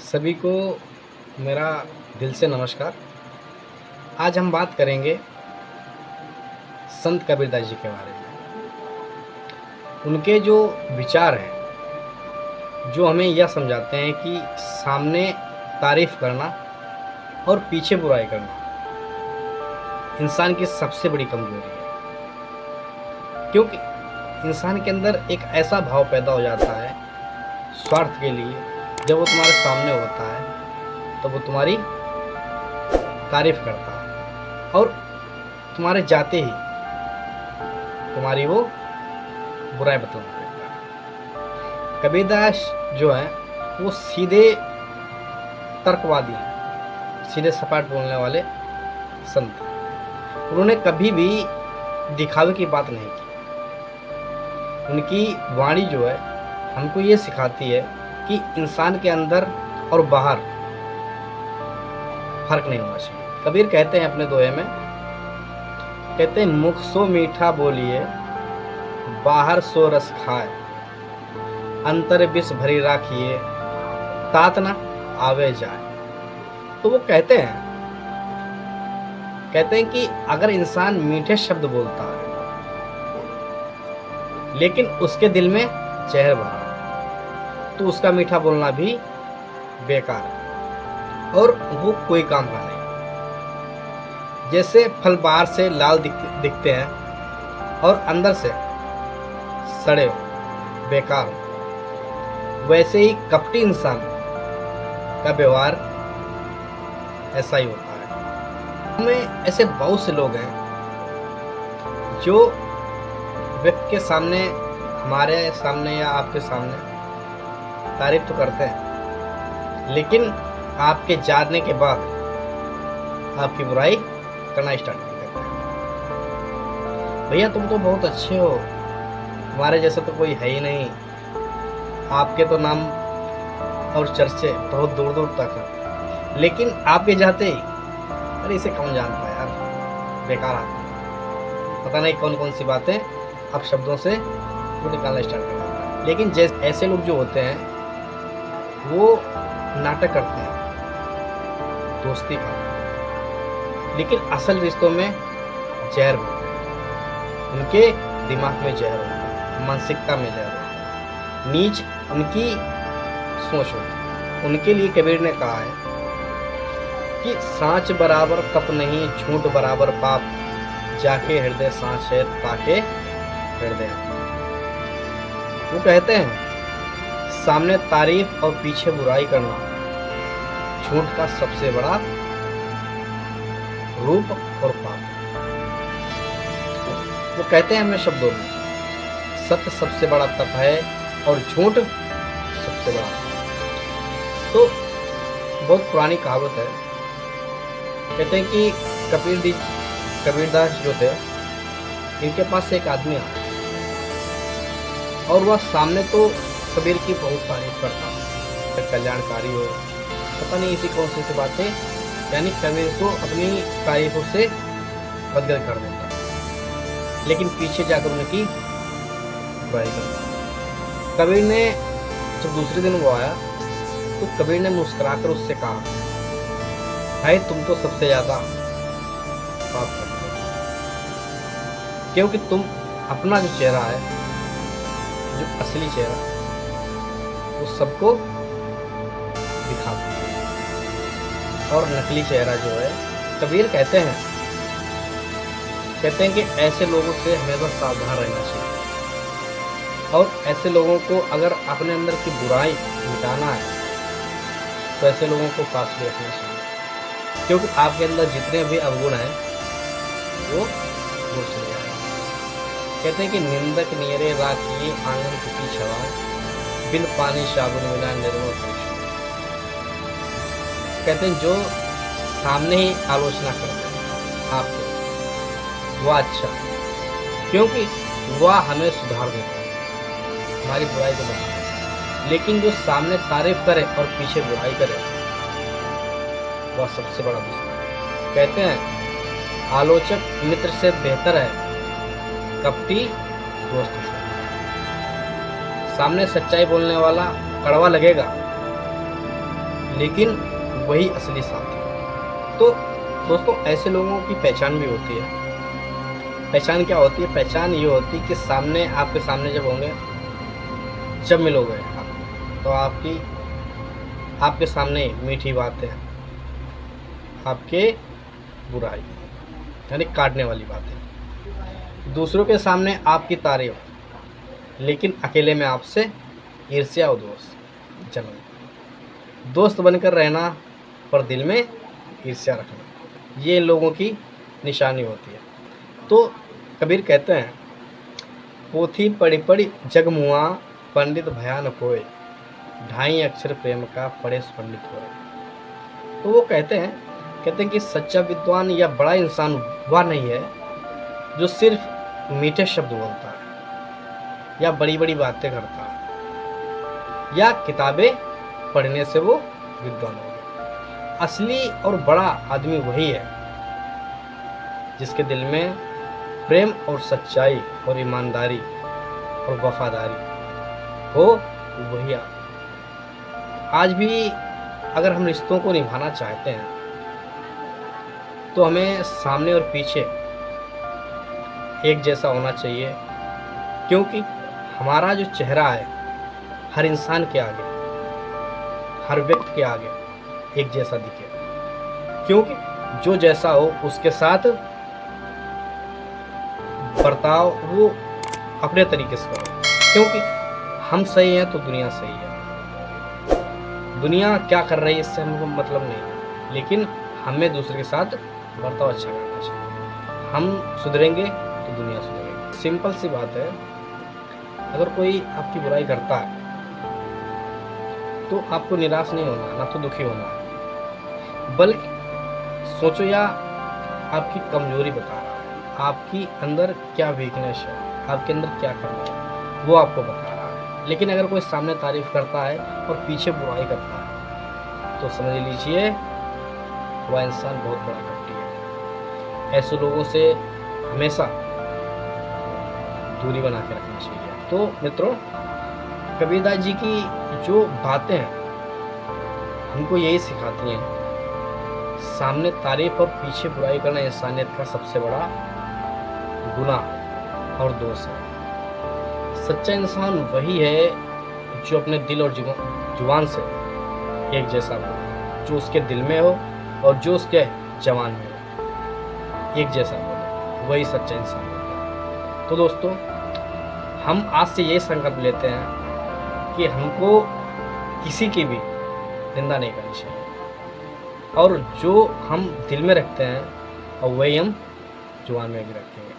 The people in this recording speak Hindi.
सभी को मेरा दिल से नमस्कार। आज हम बात करेंगे संत कबीरदास जी के बारे में। उनके जो विचार हैं, जो हमें यह समझाते हैं कि सामने तारीफ करना और पीछे बुराई करना इंसान की सबसे बड़ी कमजोरी है। क्योंकि इंसान के अंदर एक ऐसा भाव पैदा हो जाता है स्वार्थ के लिए, जब वो तुम्हारे सामने होता है तो वो तुम्हारी तारीफ करता है और तुम्हारे जाते ही तुम्हारी वो बुराई बतलाना लगता है। कबीरदास जो है वो सीधे तर्कवादी हैं, सीधे सपाट बोलने वाले संत। उन्होंने कभी भी दिखावे की बात नहीं की। उनकी वाणी जो है हमको ये सिखाती है कि इंसान के अंदर और बाहर फर्क नहीं होना चाहिए। कबीर कहते हैं अपने दोहे में, कहते हैं मुख सो मीठा बोलिए, बाहर सो रस खाए, अंतर विष भरी राखिए, तात न आवे जाए। तो वो कहते हैं कि अगर इंसान मीठे शब्द बोलता है लेकिन उसके दिल में जहर भरा है तो उसका मीठा बोलना भी बेकार है और वो कोई काम का नहीं। जैसे फल बाहर से लाल दिखते हैं और अंदर से सड़े हो, बेकार हो, वैसे ही कपटी इंसान का व्यवहार ऐसा ही होता है। हमें ऐसे बहुत से लोग हैं जो व्यक्ति के सामने, हमारे सामने या आपके सामने तारीफ तो करते हैं लेकिन आपके जानने के बाद आपकी बुराई करना स्टार्ट कर देते हैं। भैया तुम तो बहुत अच्छे हो, तुम्हारे जैसे तो कोई है ही नहीं, आपके तो नाम और चर्चे बहुत दूर दूर तक है। लेकिन आपके जाते ही अरे इसे कौन जानता है यार, बेकार आदमी, पता नहीं कौन कौन सी बातें आप शब्दों से वो निकालना स्टार्ट कर देता है। लेकिन जैसे ऐसे लोग जो होते हैं वो नाटक करते हैं, दोस्ती करते हैं, लेकिन असल रिश्तों में जहर होता है। उनके दिमाग में जहर होता है, मानसिकता में जहर होता है, नीच उनकी सोच होती है। उनके लिए कबीर ने कहा है कि सांच बराबर कप नहीं, झूठ बराबर पाप, जाके हृदय सांच है ताके हृदय। वो कहते हैं सामने तारीफ और पीछे बुराई करना झूठ का सबसे बड़ा रूप और पाप। वो कहते हैं हमें शब्दों में, सत्य सबसे बड़ा तप है और झूठ सबसे बड़ा। तो बहुत पुरानी कहावत है, कहते हैं कि कबीरदास जो थे, इनके पास एक आदमी आया और वह सामने तो कबीर की बहुत तारीफ करता, कल्याणकारी हो, पता नहीं इसी कौन सी बातें, यानी कबीर को अपनी तारीफों से गदगद कर देता, लेकिन पीछे जाकर उनकी बुराई करता। कबीर ने जब दूसरे दिन वो आया तो कबीर ने मुस्कुराकर उससे कहा, भाई तुम तो सबसे ज्यादा पाप करते हो, क्योंकि तुम अपना जो चेहरा है, जो असली चेहरा, वो सबको दिखाते हैं और नकली चेहरा जो है, कबीर कहते हैं कि ऐसे लोगों से हमेशा सावधान रहना चाहिए और ऐसे लोगों को अगर अपने अंदर की बुराई मिटाना है तो ऐसे लोगों को पास भी रखना चाहिए, क्योंकि आपके अंदर जितने भी अवगुण हैं वो दूर चले जाएंगे। कहते हैं कि निंदक नियरे राखिए, आंगन की छवा, बिन पानी साबुन मिला निर्मल पूछो। कहते हैं जो सामने ही आलोचना करते हैं आपको, वह अच्छा, क्योंकि वह हमें सुधार देता है, हमारी बुराई को बताता है। लेकिन जो सामने तारीफ करे और पीछे बुराई करे, वह सबसे बड़ा दुश्मन है। कहते हैं आलोचक मित्र से बेहतर है कपटी दोस्त से। सामने सच्चाई बोलने वाला कड़वा लगेगा, लेकिन वही असली साथी है। तो दोस्तों, ऐसे लोगों की पहचान भी होती है। पहचान क्या होती है? पहचान ये होती है कि सामने, आपके सामने जब होंगे, जब मिलोगे आप, तो आपके सामने मीठी बातें, आपके बुराई यानी काटने वाली बातें, दूसरों के सामने आपकी तारीफ, लेकिन अकेले में आपसे ईर्ष्या और दोष जलन। दोस्त बनकर रहना पर दिल में ईर्ष्या रखना, ये इन लोगों की निशानी होती है। तो कबीर कहते हैं, पोथी पढ़ी पढ़ी जग मुआ, पंडित भया न कोय, ढाई अक्षर प्रेम का पढ़े पंडित होए। तो वो कहते हैं कि सच्चा विद्वान या बड़ा इंसान वह नहीं है जो सिर्फ मीठे शब्द बोलता है या बड़ी बड़ी बातें करता है या किताबें पढ़ने से वो विद्वान हो गया। असली और बड़ा आदमी वही है जिसके दिल में प्रेम और सच्चाई और ईमानदारी और वफादारी हो, वही आज भी अगर हम रिश्तों को निभाना चाहते हैं तो हमें सामने और पीछे एक जैसा होना चाहिए, क्योंकि हमारा जो चेहरा है हर इंसान के आगे, हर व्यक्ति के आगे एक जैसा दिखे, क्योंकि जो जैसा हो उसके साथ बर्ताव वो अपने तरीके से करो, क्योंकि हम सही हैं तो दुनिया सही है। दुनिया क्या कर रही है इससे हमको मतलब नहीं, लेकिन हमें दूसरे के साथ बर्ताव अच्छा करना चाहिए। हम सुधरेंगे तो दुनिया सुधरेगी। सिंपल सी बात है, अगर कोई आपकी बुराई करता है तो आपको निराश नहीं होना, ना तो दुखी होना है, बल्कि सोचो या आपकी कमजोरी बता रहा है, आपकी अंदर क्या वीकनेस है, आपके अंदर क्या कमी है, वो आपको बता रहा है। लेकिन अगर कोई सामने तारीफ करता है और पीछे बुराई करता है तो समझ लीजिए वह इंसान बहुत बड़ा कपटी है। ऐसे लोगों से हमेशा दूरी बना के रखनी चाहिए। तो मित्रों, कबीरदास जी की जो बातें हैं हमको यही सिखाती हैं, सामने तारीफ और पीछे बुराई करना इंसानियत का सबसे बड़ा गुनाह और दोष है। सच्चा इंसान वही है जो अपने दिल और जुबान से एक जैसा बोले, जो उसके दिल में हो और जो उसके जवान में हो एक जैसा बोले, वही सच्चा इंसान होता है। तो दोस्तों, हम आज से ये संकल्प लेते हैं कि हमको किसी की भी निंदा नहीं करनी चाहिए, और जो हम दिल में रखते हैं और वही हम जुबान में भी रखेंगे।